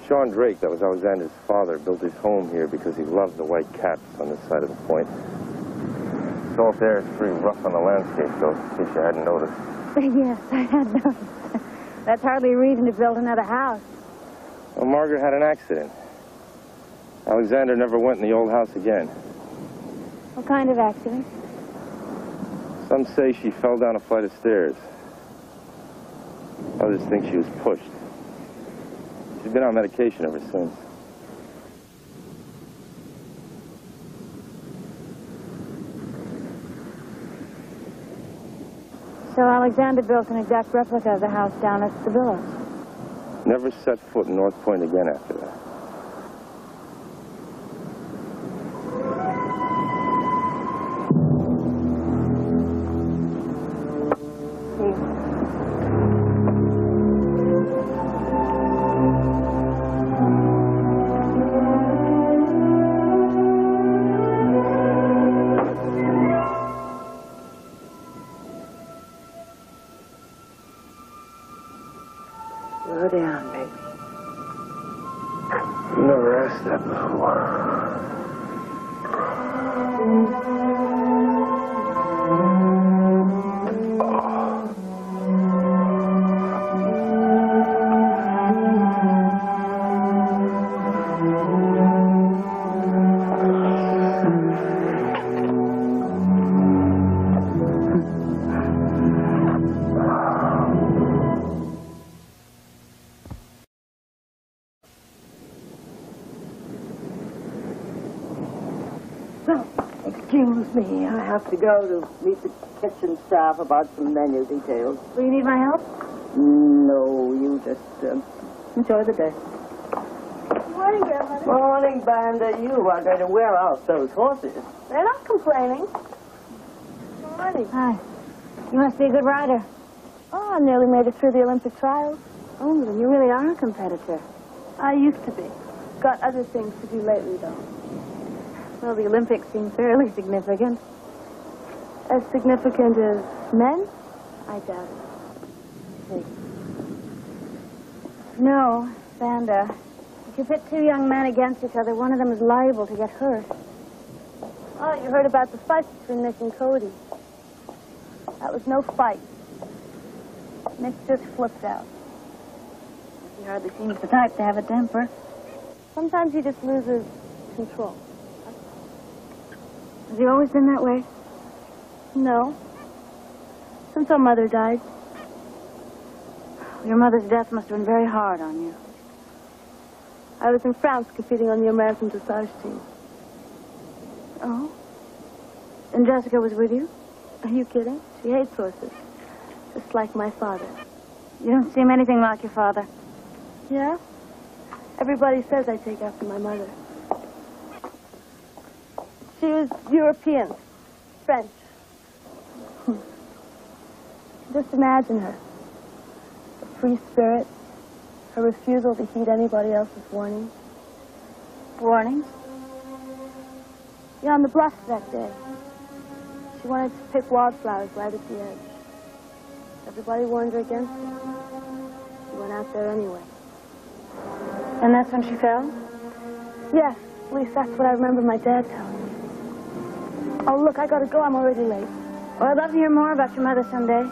Sean Drake, that was Alexander's father, built his home here because he loved the white caps on this side of the point. Salt air is pretty rough on the landscape, though, in case you hadn't noticed. Yes, I had noticed. That's hardly a reason to build another house. Well, Margaret had an accident. Alexander never went in the old house again. What kind of accident? Some say she fell down a flight of stairs. Others think she was pushed. She's been on medication ever since. So Alexander built an exact replica of the house down at the Billows. Never set foot in North Point again after that. Slow down, baby. Never asked that before. Excuse me, I have to go to meet the kitchen staff about some menu details. Do you need my help? No, you just enjoy the day. Good morning, Grandmother. Morning, Banda. You are going to wear out those horses. They're not complaining. Good morning. Hi. You must be a good rider. Oh, I nearly made it through the Olympic trials. Oh, then you really are a competitor. I used to be. Got other things to do lately, though. Well, the Olympics seem fairly significant. As significant as men? I doubt it. See. No, Vanda. If you pit two young men against each other, one of them is liable to get hurt. Oh, you heard about the fight between Nick and Cody. That was no fight. Nick just flipped out. He hardly seems the type to have a temper. Sometimes he just loses control. Has he always been that way? No. Since our mother died. Your mother's death must have been very hard on you. I was in France competing on the American dressage team. Oh? And Jessica was with you? Are you kidding? She hates horses. Just like my father. You don't seem anything like your father. Yeah? Everybody says I take after my mother. She was European, French. Just imagine her. A free spirit, her refusal to heed anybody else's warnings. Warnings? Yeah, on the bluff that day. She wanted to pick wildflowers right at the edge. Everybody warned her against it. She went out there anyway. And that's when she fell? Yes, at least that's what I remember my dad telling me. Oh, look, I gotta go. I'm already late. Well, I'd love to hear more about your mother someday.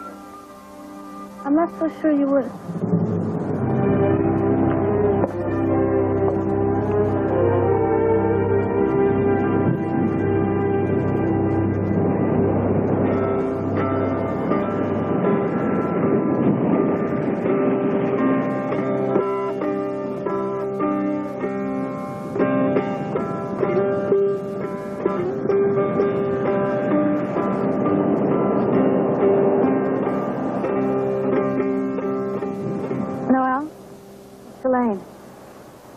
I'm not so sure you would.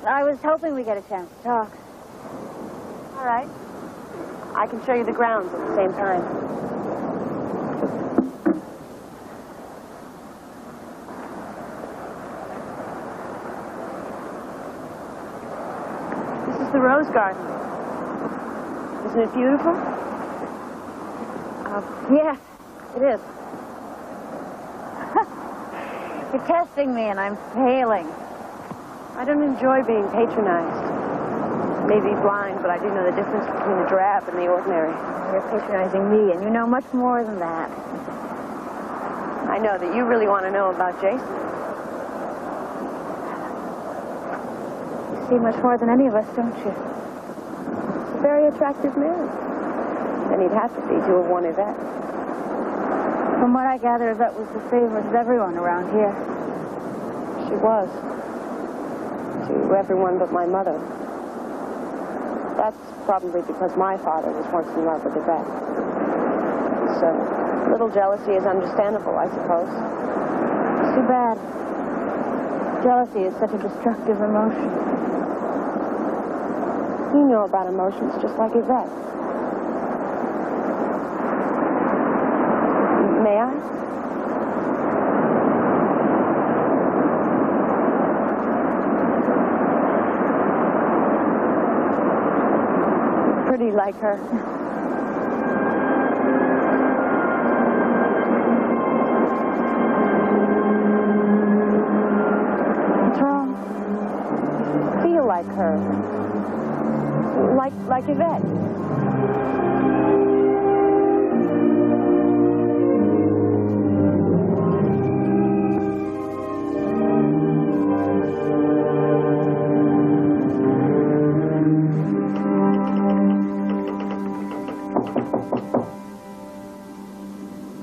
I was hoping we'd get a chance to talk. All right. I can show you the grounds at the same time. This is the rose garden. Isn't it beautiful? Yes, it is. You're testing me and I'm failing. I don't enjoy being patronized. Maybe blind, but I do know the difference between the drab and the ordinary. You're patronizing me, and you know much more than that. I know that you really want to know about Jason. You see much more than any of us, don't you? He's a very attractive man. And he'd have to be to have won Yvette. From what I gather, Yvette was the favorite of everyone around here. She was. To everyone but my mother. That's probably because my father was once in love with Yvette. So, a little jealousy is understandable, I suppose. Too bad. Jealousy is such a destructive emotion. You know about emotions just like Yvette. May I? Pretty like her. What's wrong? Feel like her. Like Yvette.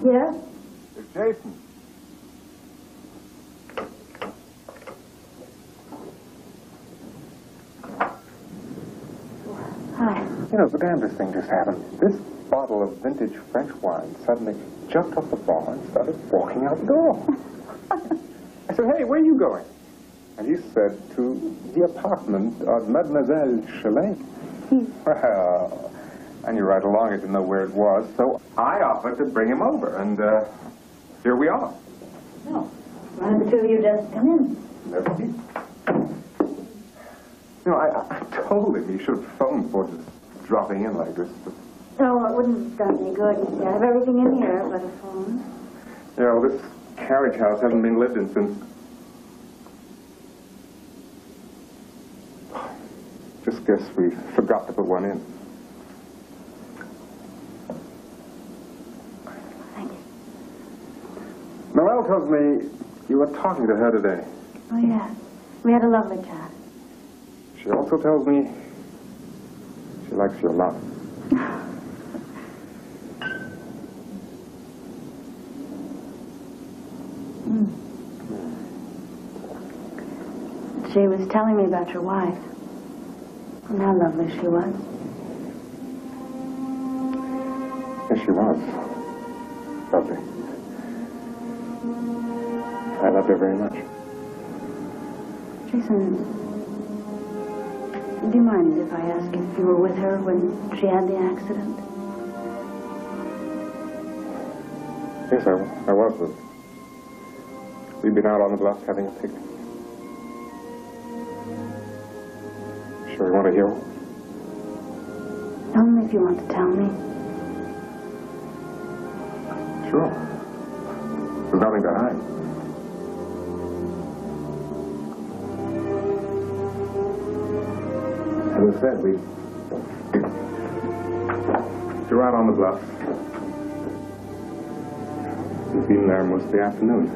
Yes? It's Jason. Hi. You know, the damnedest thing just happened. This bottle of vintage French wine suddenly jumped off the bar and started walking out the door. I said, hey, where are you going? And he said, to the apartment of Mademoiselle Chalet. Well, I knew right along I didn't know where it was, so I offered to bring him over, and here we are. No. Why don't the two of you just come in? Never did. You know, I told him he should have phoned for just dropping in like this. But... No, it wouldn't have done any good. You have everything in here but a phone. You know, this carriage house hasn't been lived in since... Just guess we forgot to put one in. Thank you. Noelle tells me you were talking to her today. Oh, yeah. We had a lovely chat. She also tells me she likes you a lot. She was telling me about your wife. And how lovely she was. Yes, she was. Lovely. I loved her very much. Jason, do you mind if I ask if you were with her when she had the accident? Yes, I was with her. We'd been out on the bluff having a picnic. Sure you want to hear? Only if you want to tell me. Sure. There's nothing to hide. As I said, we were out on the bluff. We've been there most of the afternoon.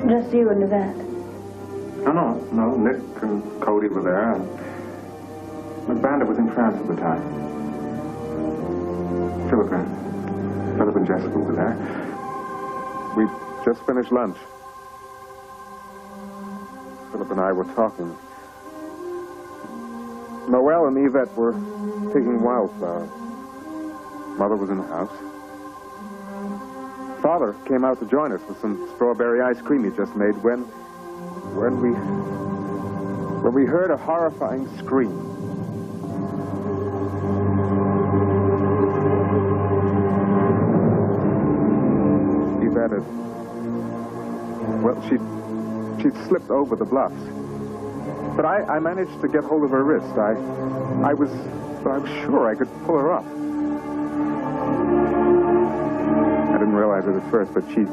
Just you and Yvette. No. Nick and Cody were there, and McBander was in France at the time. Philip and Jessica were there. We just finished lunch. Philip and I were talking. Noelle and Yvette were picking wildflowers. Mother was in the house. Father came out to join us with some strawberry ice cream he just made when we heard a horrifying scream. Yvette had, well, she'd slipped over the bluffs. But I managed to get hold of her wrist. I was sure I could pull her up. I didn't realize it at first, but she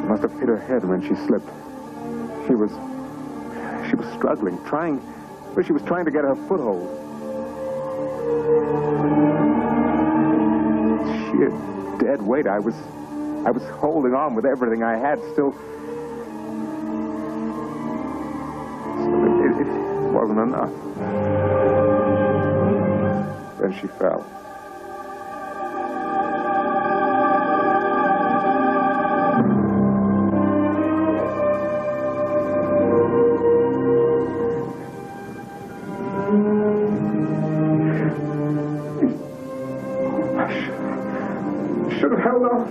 must have hit her head when she slipped. She was was struggling, she was trying to get her foothold. Sheer dead weight. I was holding on with everything I had, still. It wasn't enough. Then she fell. Should have held on.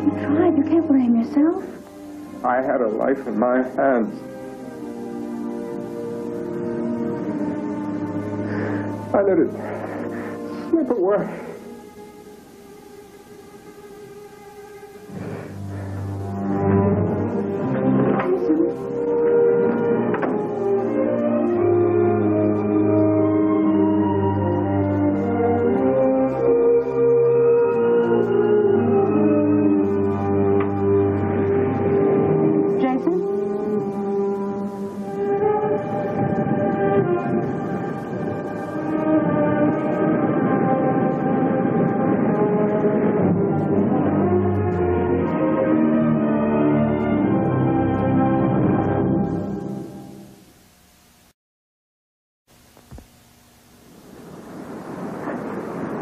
You tried. You can't blame yourself. I had her life in my hands. I let it slip away.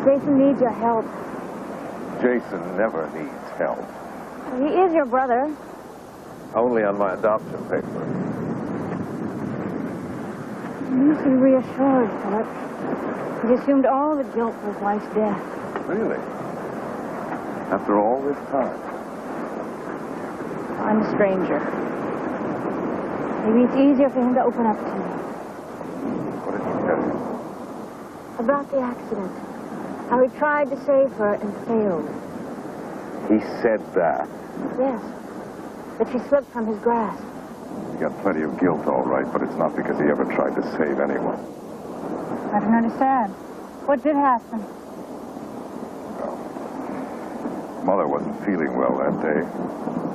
Jason needs your help. Jason never needs help. He is your brother. Only on my adoption paper. You seem reassured, Philip. He assumed all the guilt for his wife's death. Really? After all this time? I'm a stranger. Maybe it's easier for him to open up to me. What did he tell you? About the accident. How he tried to save her and failed. He said that. Yes. That she slipped from his grasp. He got plenty of guilt, all right, but it's not because he ever tried to save anyone. I don't understand. What did happen? Well, Mother wasn't feeling well that day.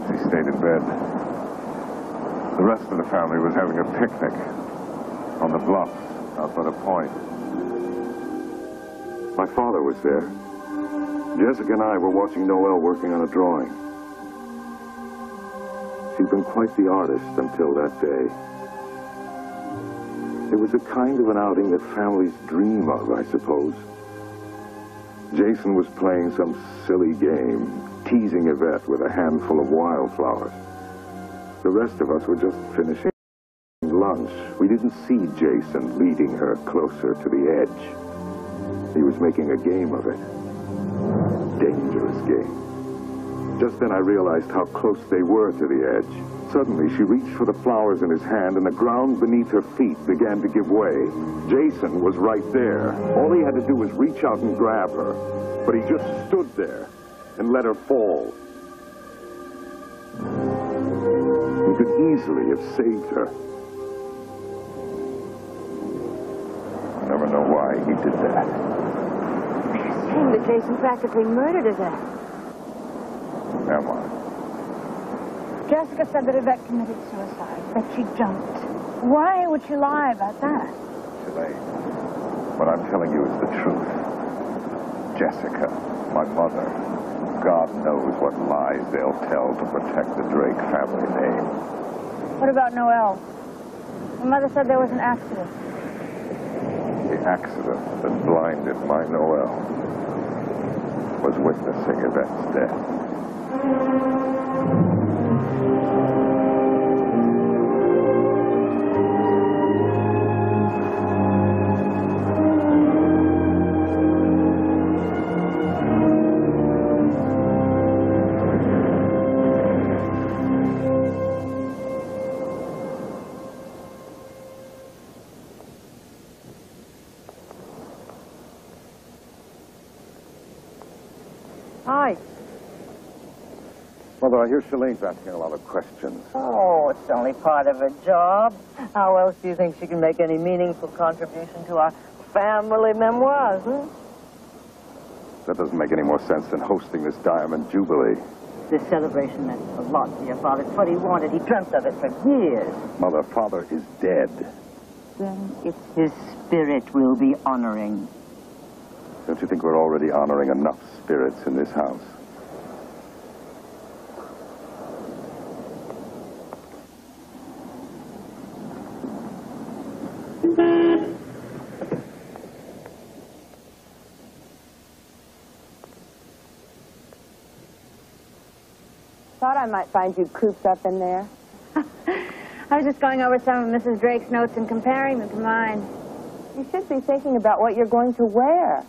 She stayed in bed. The rest of the family was having a picnic on the bluff out by the point. My father was there. Jessica and I were watching Noelle working on a drawing. She'd been quite the artist until that day. It was the kind of an outing that families dream of, I suppose. Jason was playing some silly game, teasing Yvette with a handful of wildflowers. The rest of us were just finishing lunch. We didn't see Jason leading her closer to the edge. He was making a game of it. Dangerous game. Just then I realized how close they were to the edge. Suddenly, she reached for the flowers in his hand, and the ground beneath her feet began to give way. Jason was right there. All he had to do was reach out and grab her. But he just stood there and let her fall. He could easily have saved her. I never know why he did that. You're saying that Jason practically murdered his aunt. Am I? Jessica said that Yvette committed suicide, that she jumped. Why would she lie about that? Sinead, what I'm telling you is the truth. Jessica, my mother, God knows what lies they'll tell to protect the Drake family name. What about Noelle? My mother said there was an accident. The accident that blinded my Noelle was witnessing Yvette's death. Hi. Mother, I hear Shalene's asking a lot of questions. Oh, it's only part of her job. How else do you think she can make any meaningful contribution to our family memoirs, huh? That doesn't make any more sense than hosting this Diamond Jubilee. This celebration meant a lot to your father. It's what he wanted. He dreamt of it for years. Mother, Father is dead. Then it's his spirit we'll be honoring. Don't you think we're already honoring enough spirits in this house? Thought I might find you cooped up in there. I was just going over some of Mrs. Drake's notes and comparing them to mine. You should be thinking about what you're going to wear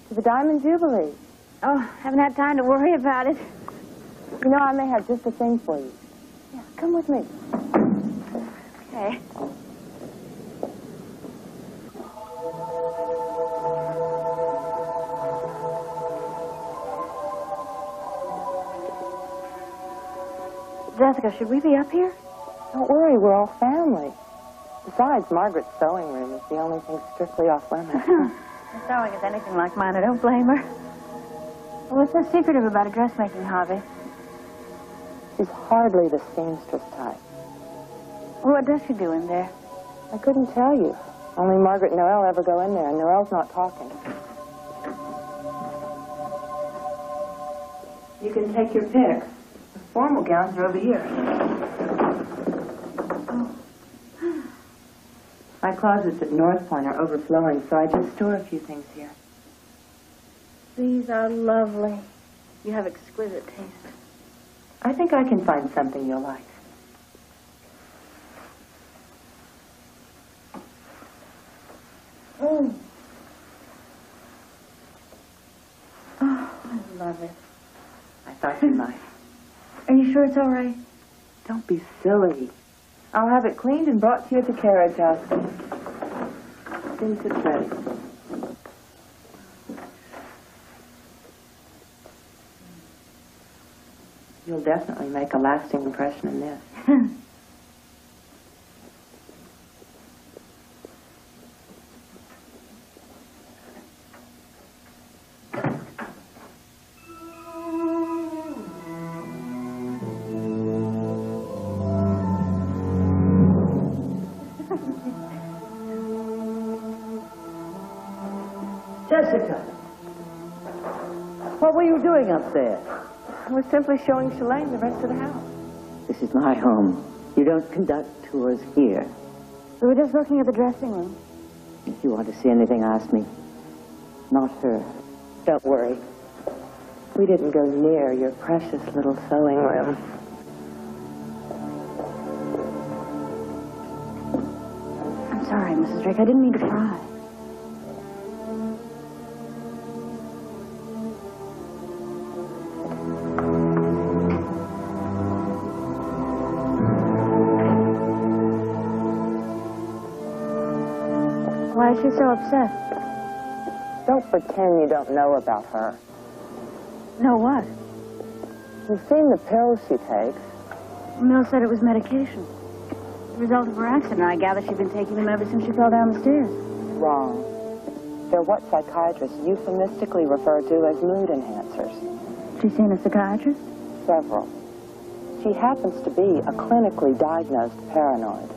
to the Diamond Jubilee. Oh, haven't had time to worry about it. You know, I may have just the thing for you. Yeah, come with me. Okay. Jessica, should we be up here? Don't worry, we're all family. Besides, Margaret's sewing room is the only thing strictly off limits. If sewing is anything like mine, I don't blame her. What's so secretive about a dressmaking hobby? She's hardly the seamstress type. Well, what does she do in there? I couldn't tell you. Only Margaret and Noelle ever go in there, and Noelle's not talking. You can take your pick. The formal gowns are over here. My closets at North Point are overflowing, so I just store a few things here. These are lovely. You have exquisite taste. I think I can find something you'll like. Oh. Oh, I love it. I thought you might. Are you sure it's all right? Don't be silly. I'll have it cleaned and brought to you at the carriage house. Since it's ready. You'll definitely make a lasting impression in this. Jessica, what were you doing up there? I was simply showing Shalane the rest of the house. This is my home. You don't conduct tours here. We were just looking at the dressing room. If you want to see anything, ask me. Not her. Don't worry. We didn't go near your precious little sewing room. I'm sorry, Mrs. Drake. I didn't mean to pry. Why is she so upset? Don't pretend you don't know about her. No, what? You've seen the pills she takes. Mill said it was medication. The result of her accident. I gather she'd been taking them ever since she fell down the stairs. Wrong. They're what psychiatrists euphemistically refer to as mood enhancers. She's seen a psychiatrist? Several. She happens to be a clinically diagnosed paranoid.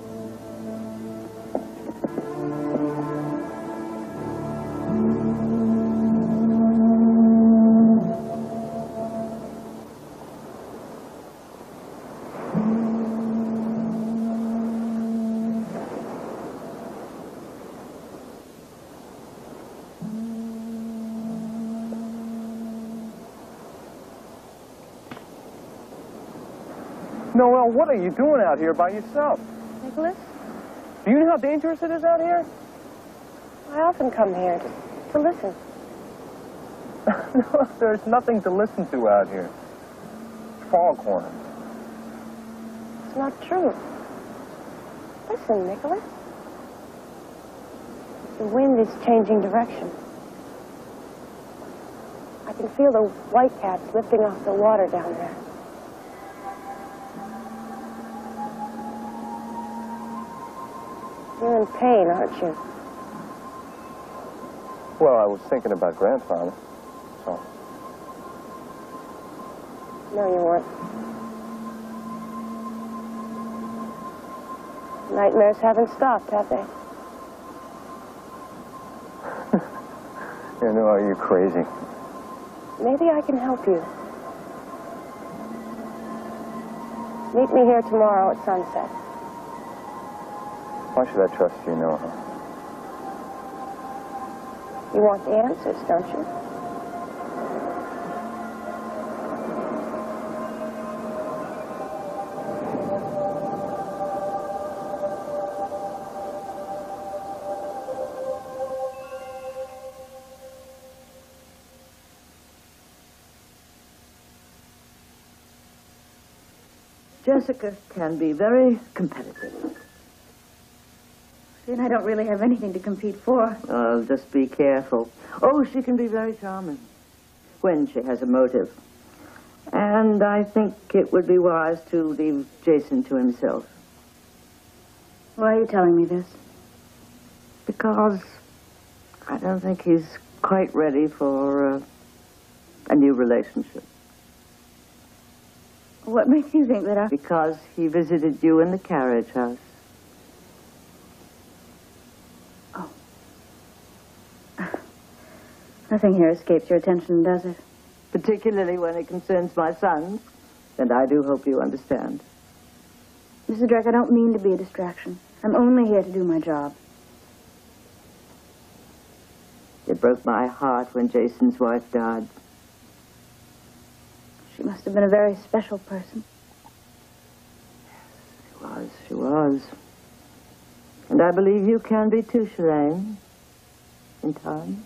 Noelle, what are you doing out here by yourself? Nicholas? Do you know how dangerous it is out here? I often come here to listen. No, there's nothing to listen to out here. Foghorn. It's not true. Listen, Nicholas. The wind is changing direction. I can feel the white caps lifting off the water down there. You're in pain, aren't you? Well, I was thinking about Grandfather, so. No, you weren't. Nightmares haven't stopped, have they? You know, are you crazy? Maybe I can help you. Meet me here tomorrow at sunset. Why should I trust you, Noah? You want the answers, don't you? Jessica can be very competitive. And I don't really have anything to compete for. Oh, just be careful. Oh, she can be very charming when she has a motive. And I think it would be wise to leave Jason to himself. Why are you telling me this? Because I don't think he's quite ready for a new relationship. What makes you think that Because he visited you in the carriage house. Oh. Nothing here escapes your attention, does it? Particularly when it concerns my sons. And I do hope you understand. Mrs. Drake, I don't mean to be a distraction. I'm only here to do my job. It broke my heart when Jason's wife died. She must have been a very special person. She was. And I believe you can be too, Shalane. In time.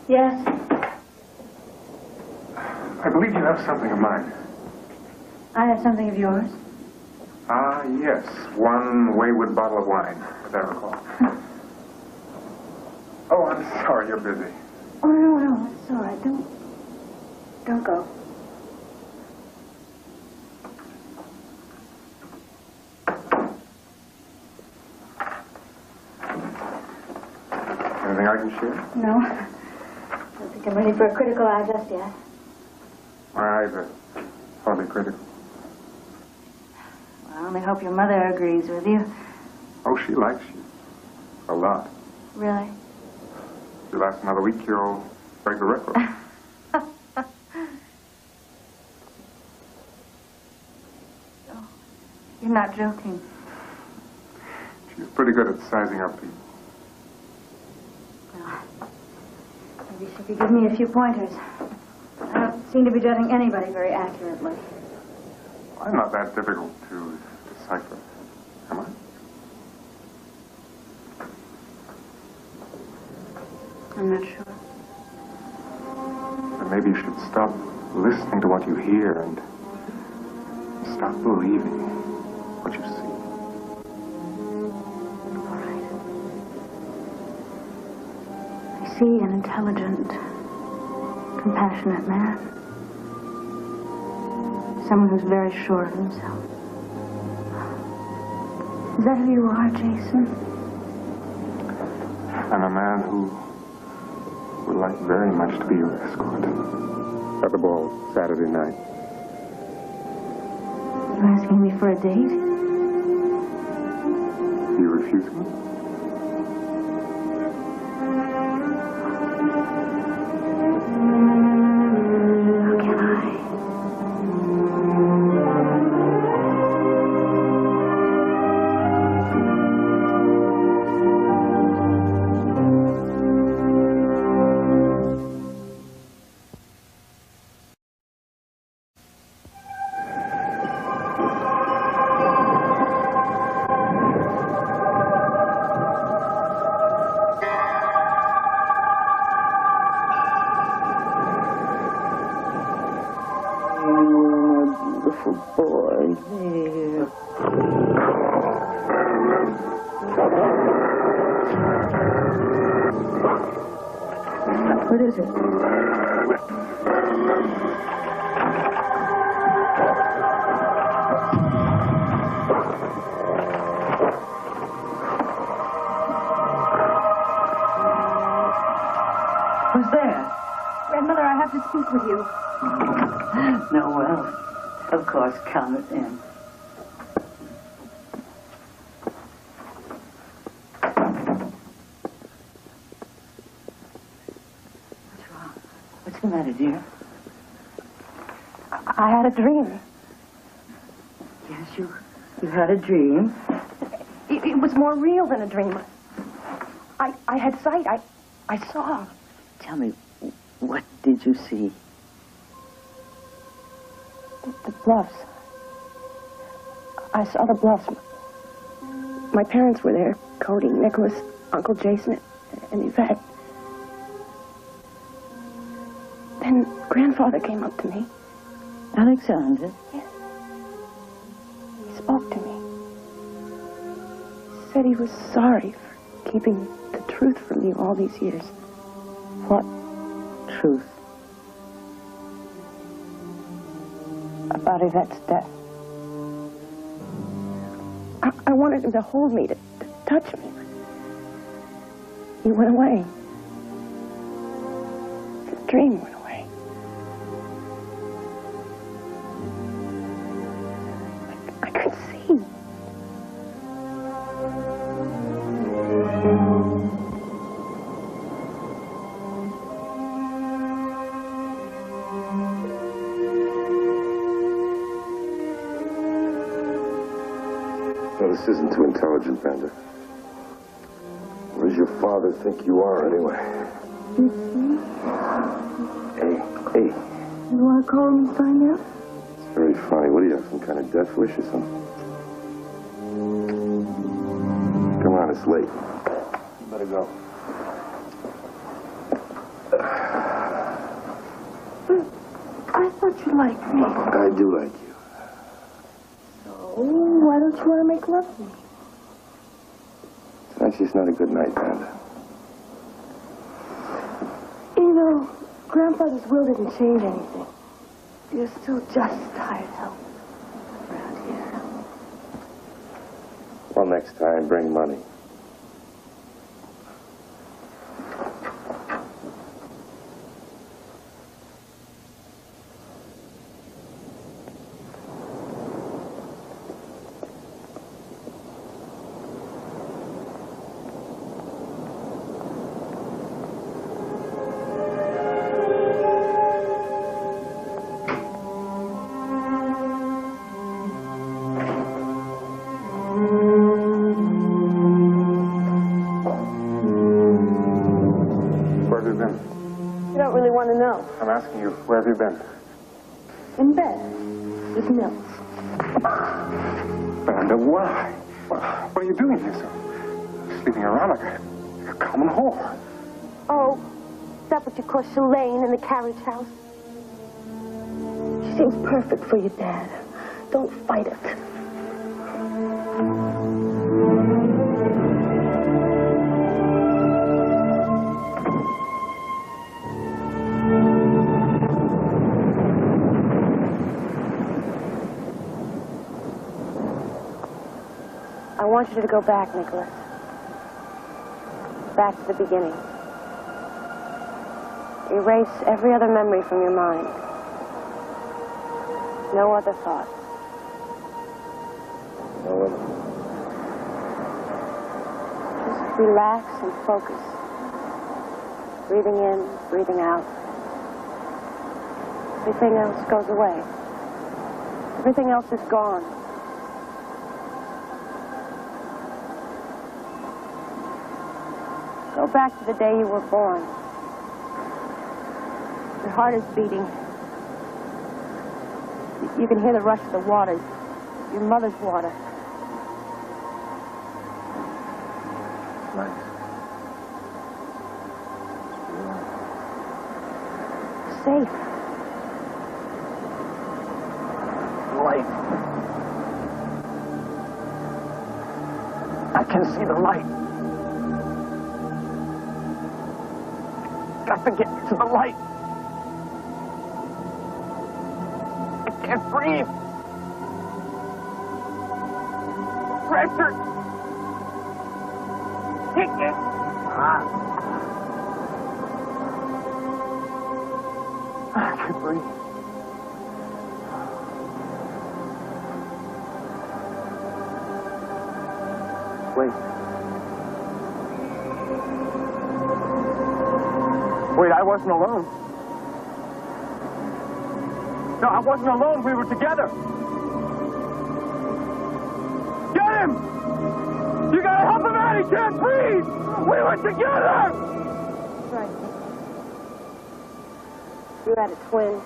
Yes? I believe you have something of mine. I have something of yours. Ah, yes. One wayward bottle of wine, as I recall. Oh, I'm sorry you're busy. Oh, no, it's all right. Don't go. Anything I can share? No. I don't think I'm ready for a critical eye just yet. My eyes are hardly critical. I only hope your mother agrees with you. Oh, she likes you. A lot. Really? If you last another week, you'll break the record. Oh, you're not joking. She's pretty good at sizing up people. Well, maybe she could give me a few pointers. I don't seem to be judging anybody very accurately. I'm not that difficult to decipher, am I? I'm not sure. Then maybe you should stop listening to what you hear and stop believing what you see. All right. I see an intelligent, compassionate man. Someone who's very sure of himself. Is that who you are, Jason? I'm a man who would like very much to be your escort. At the ball Saturday night. You asking me for a date? You refuse me? How can I? What is it? to speak with you. No, well, of course, come in. What's wrong? What's the matter, dear? I had a dream. Yes, you had a dream. It was more real than a dream. I had sight. I saw. Tell me, what did you see? The bluffs. I saw the bluffs. My parents were there. Cody, Nicholas, Uncle Jason, and Yvette. Then Grandfather came up to me. Alexander? Yes. He spoke to me. He said he was sorry for keeping the truth from you all these years. What truth? About Yvette's death. I wanted him to hold me, to touch me. He went away. The dream went away. I could see. No, this isn't too intelligent, Banda. What does your father think you are, anyway? Hey. You want to call him and find out? It's very funny. What do you have, some kind of death wish or something? Come on, it's late. You better go. I thought you liked me. I do like you. Oh, why don't you want to make love to me? Tonight's just not a good night, Banda. You know, Grandfather's will didn't change anything. You're still just tired out around here. Well, next time, bring money. Where have you been? You don't really want to know. I'm asking you, where have you been? In bed. With Mills. Banda, why? What are you doing here, so? Sleeping around like a common whore. Oh, is that what you call Shalane in the carriage house? She seems perfect for you, Dad. Don't fight it. I want you to go back, Nicholas. Back to the beginning. Erase every other memory from your mind. No other thought. No one. Just relax and focus. Breathing in, breathing out. Everything else goes away. Everything else is gone. Go back to the day you were born. Your heart is beating. You can hear the rush of the water. Your mother's water. Nice. Safe. Light. I can see the light. Got to get to the light. I can't breathe. Pressure. Take it. could breathe. Wait. Wait, I wasn't alone. No, I wasn't alone. We were together. Get him! You gotta help him out. He can't breathe. We were together. Right. You had a twin.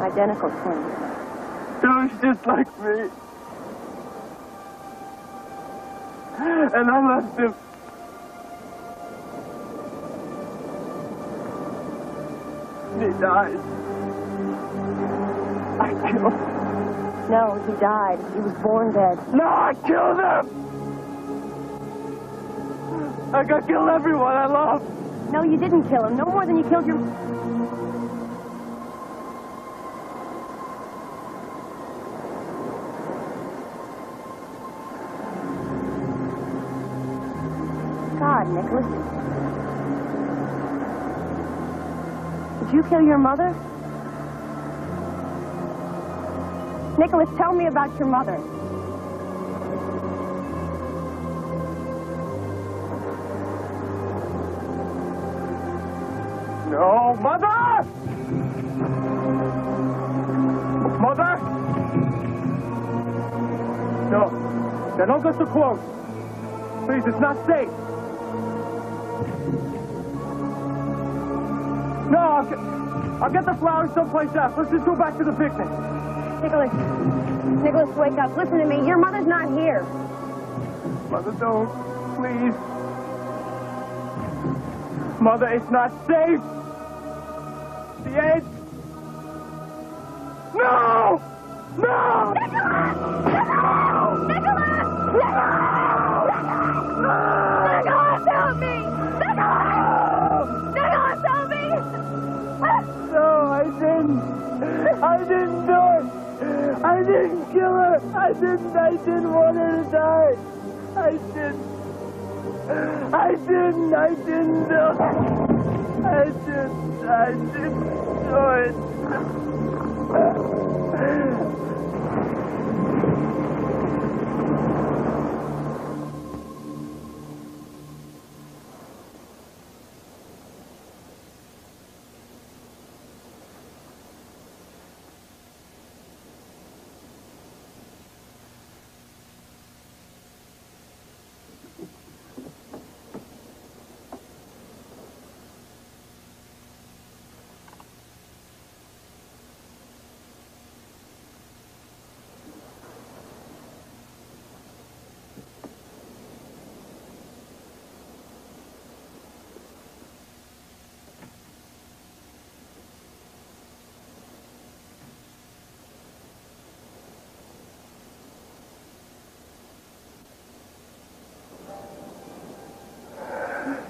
Identical twin. He was just like me. And I left him. He died. I killed him. No, he died. He was born dead. No, I killed him! I gotta kill everyone I love. No, you didn't kill him. No more than you killed your... God, Nicholas. Did you kill your mother? Nicholas, tell me about your mother. No, Mother! Mother! No. Now don't go so close. Please, it's not safe. No, I'll get the flowers someplace else. Let's just go back to the picnic. Nicholas. Nicholas, wake up. Listen to me. Your mother's not here. Mother, don't. Please. Mother, it's not safe. The edge. No! No! Nicholas! Nicholas! Nicholas! Nicholas! Help me! Nicholas! Nicholas, help me! No, I didn't. I didn't do it. I didn't kill her. I didn't want her to die. I didn't do it. I didn't do it.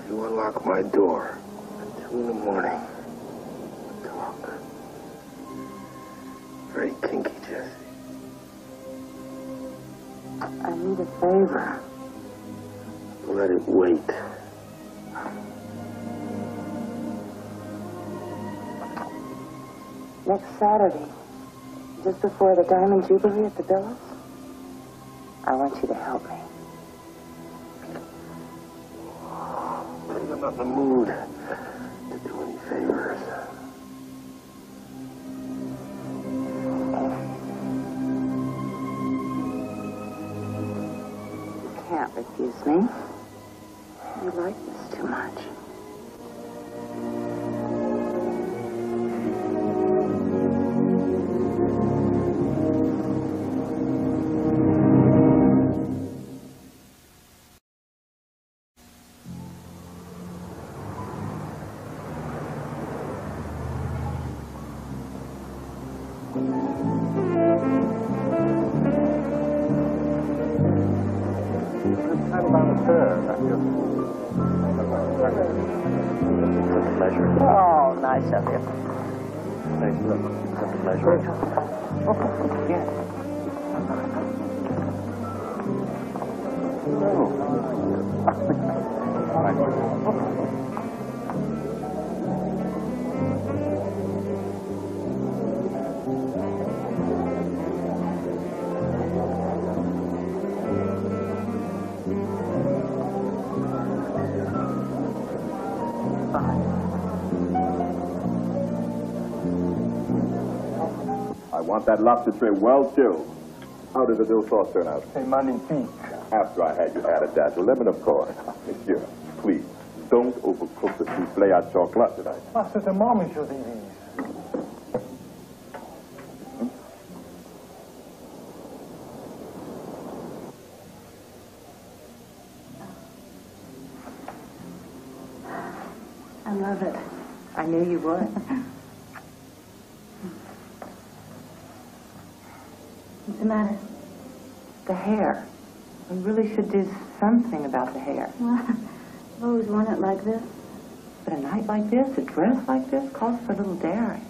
You unlock my door at 2 in the morning. Talk. Very kinky, Jesse. I need a favor. Let it wait. Next Saturday, just before the Diamond Jubilee at the Villas, I want you to help me. I'm not in the mood to do any favors. You can't refuse me. You like this too much. Oh, nice of you. Nice look. It's a pleasure. Yeah. want that lobster tray well chilled. How did the dill sauce turn out? C'est magnifique. After I had you add a dash of lemon, of course. Monsieur, please, don't overcook the souffle à chocolat tonight. Ah, c'est un moment, Monsieur Davies. I love it. I knew you would. What's the matter? The hair. We really should do something about the hair. Well, I've always worn it like this. But a night like this, a dress like this, calls for a little daring.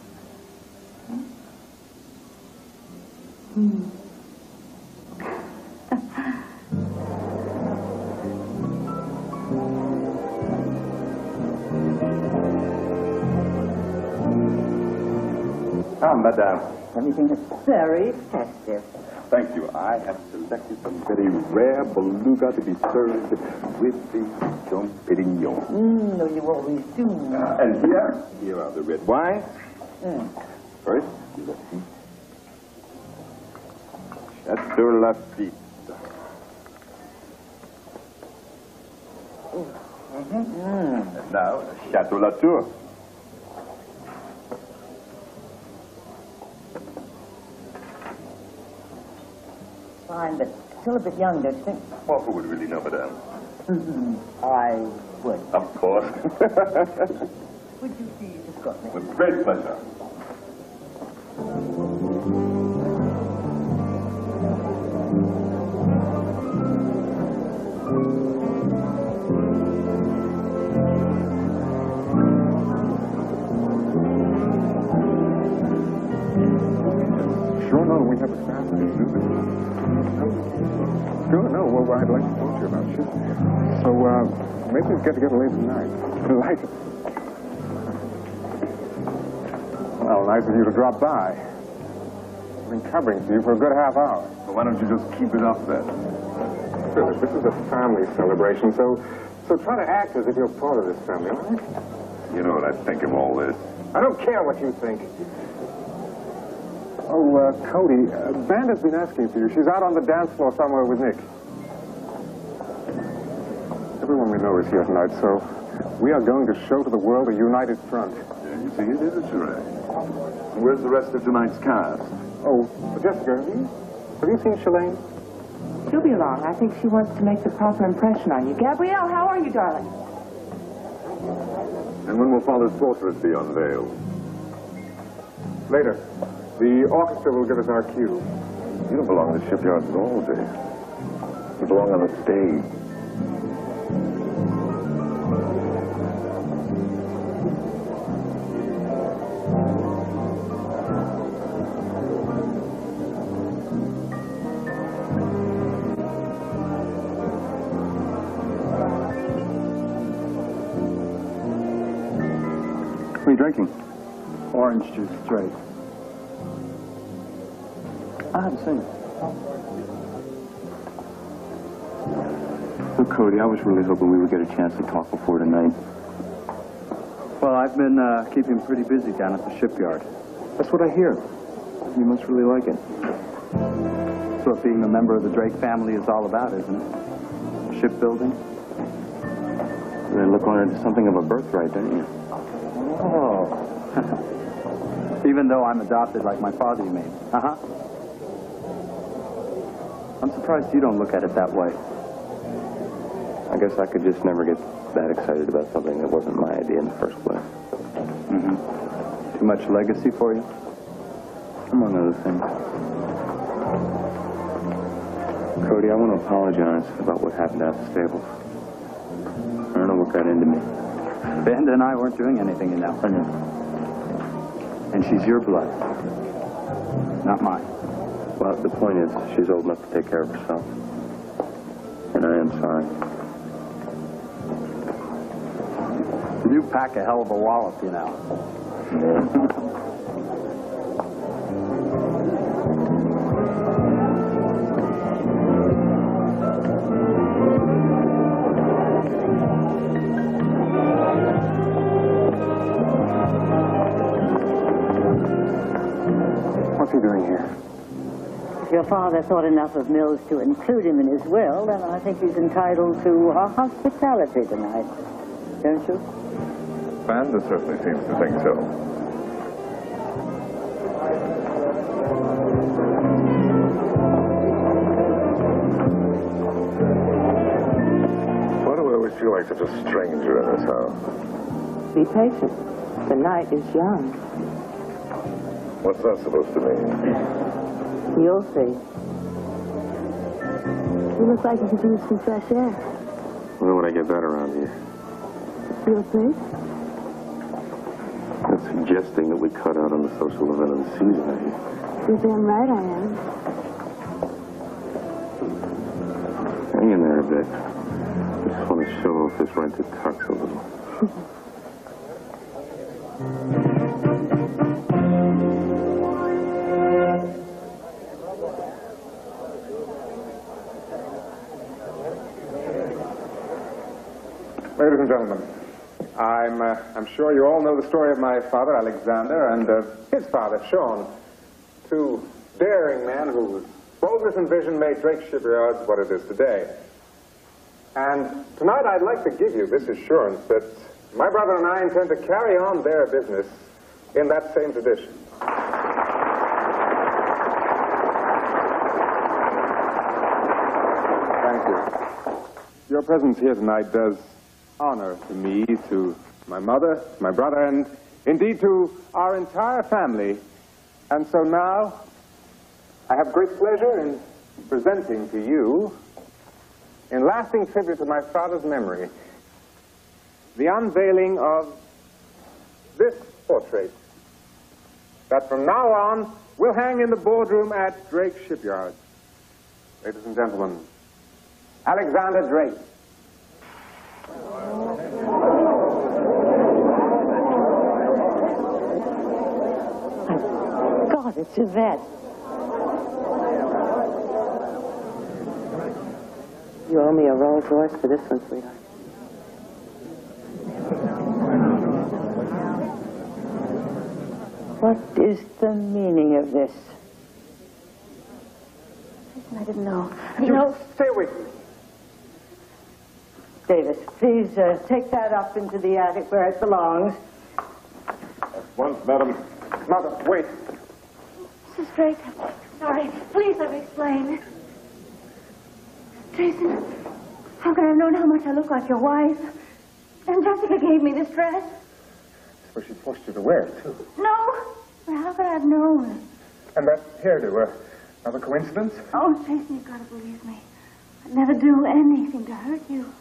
Ah, madame. Everything is very festive. Thank you. I have selected some very rare beluga to be served with the Dom Perignon. No, you always do. And here are the red wines. First, Chateau Lafitte. And now, Chateau Latour. Fine, but still a bit young, don't you think? Well, who would really know, madame? I would. Of course. Would you please escort me? With great pleasure. Sure, no, we have a staff to do this. Sure, no, well, I'd like to talk to you about you. So, maybe we'll get together later tonight. Delighted. Well, nice of you to drop by. I've been covering for you for a good half hour. Well, why don't you just keep it up then? Philip, this is a family celebration, so try to act as if you're part of this family, all right? You know what I think of all this. I don't care what you think. Oh, Cody, Banda's been asking for you. She's out on the dance floor somewhere with Nick. Everyone we know is here tonight, so we are going to show to the world a united front. Yeah, you see, it is a charade. Where's the rest of tonight's cast? Oh, Jessica, have you seen Shalane? She'll be along. I think she wants to make the proper impression on you. Gabrielle, how are you, darling? And when will Father's portrait be unveiled? Later. The orchestra will give us our cue. You don't belong in the shipyards at all, do you? You belong on the stage. What are you drinking? Orange juice, straight. I haven't seen it. Look, Cody, I was really hoping we would get a chance to talk before tonight. Well, I've been keeping pretty busy down at the shipyard. That's what I hear. You must really like it. That's what being a member of the Drake family is all about, isn't it? Shipbuilding. They look on it as something of a birthright, don't you? Oh. Even though I'm adopted like my father, you mean? Uh-huh. I'm surprised you don't look at it that way. I guess I could just never get that excited about something that wasn't my idea in the first place. Mm-hmm. Too much legacy for you? Among other things. Cody, I want to apologize about what happened out at the stables. I don't know what got into me. Ben and I weren't doing anything, you know. I know. And she's your blood, not mine. Well, the point is, she's old enough to take care of herself. And I am sorry. You pack a hell of a wallop, you know. What's he doing here? if your father thought enough of Mills to include him in his will, then I think he's entitled to our hospitality tonight. Don't you? Vanda certainly seems to think so. Why do I always feel like such a stranger in this house? Be patient. The night is young. What's that supposed to mean? You'll see. You look like you could use some fresh air. When would I get that around here? Feel safe? That's suggesting that we cut out on the social event of the season, are you? You're damn right I am. Hang in there a bit. Just want to show off this rented tux a little. Ladies and gentlemen, I'm sure you all know the story of my father, Alexander, and his father, Sean. Two daring men whose boldness and vision made Drake Shipyard what it is today. And tonight I'd like to give you this assurance that my brother and I intend to carry on their business in that same tradition. Thank you. Your presence here tonight does honor to me, to my mother, my brother, and indeed to our entire family. And so now, I have great pleasure in presenting to you, in lasting tribute to my father's memory, the unveiling of this portrait that from now on will hang in the boardroom at Drake Shipyard. Ladies and gentlemen, Alexander Drake. God, it's Yvette. You owe me a Rolls Royce for this one, sweetheart. What is the meaning of this? I didn't know. Stay away from me. Davis, please take that up into the attic where it belongs. At once, madam. Mother, wait. Mrs. Drake, sorry. Please let me explain. Jason, how could I have known how much I look like your wife? And Jessica gave me this dress. So she forced you to wear it, too. No. Well, how could I have known? And that hairdo, another coincidence? Oh, Jason, you've got to believe me. I'd never do anything to hurt you.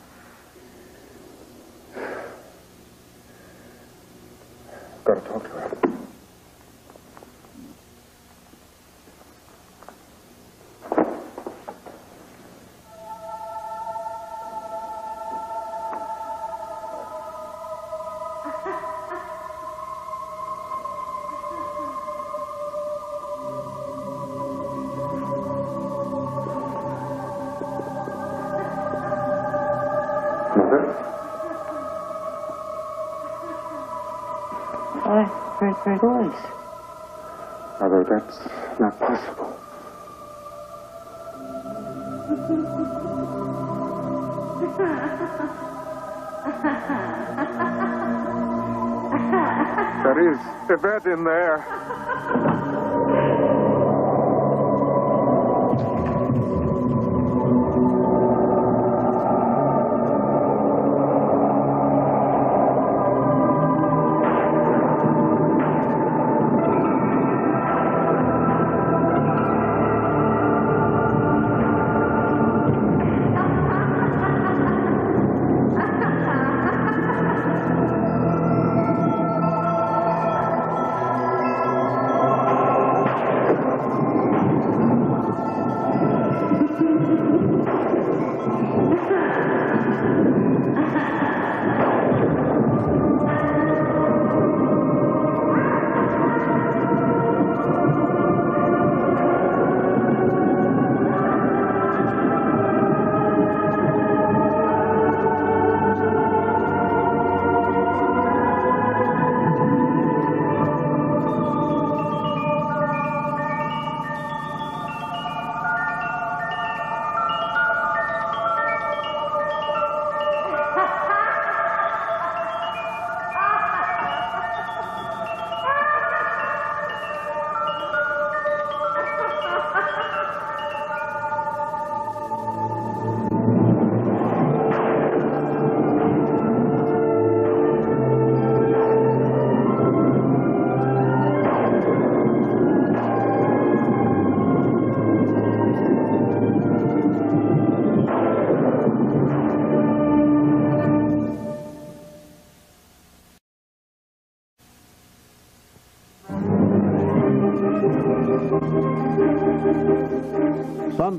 Got to talk to her. I heard her voice. Although that's not possible. There is Yvette in there.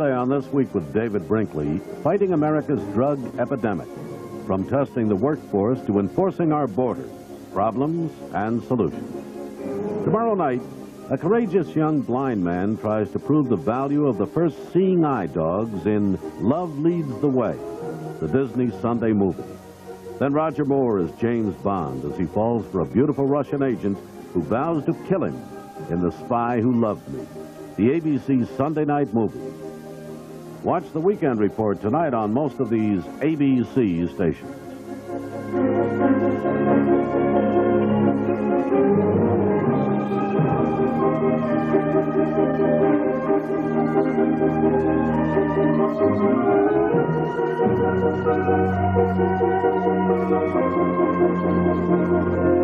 Sunday on This Week with David Brinkley, fighting America's drug epidemic. From testing the workforce to enforcing our borders, problems and solutions. Tomorrow night, a courageous young blind man tries to prove the value of the first seeing eye dogs in Love Leads the Way, the Disney Sunday movie. Then Roger Moore as James Bond as he falls for a beautiful Russian agent who vows to kill him in The Spy Who Loved Me, the ABC Sunday night movie. Watch the Weekend Report tonight on most of these ABC stations. Thank you.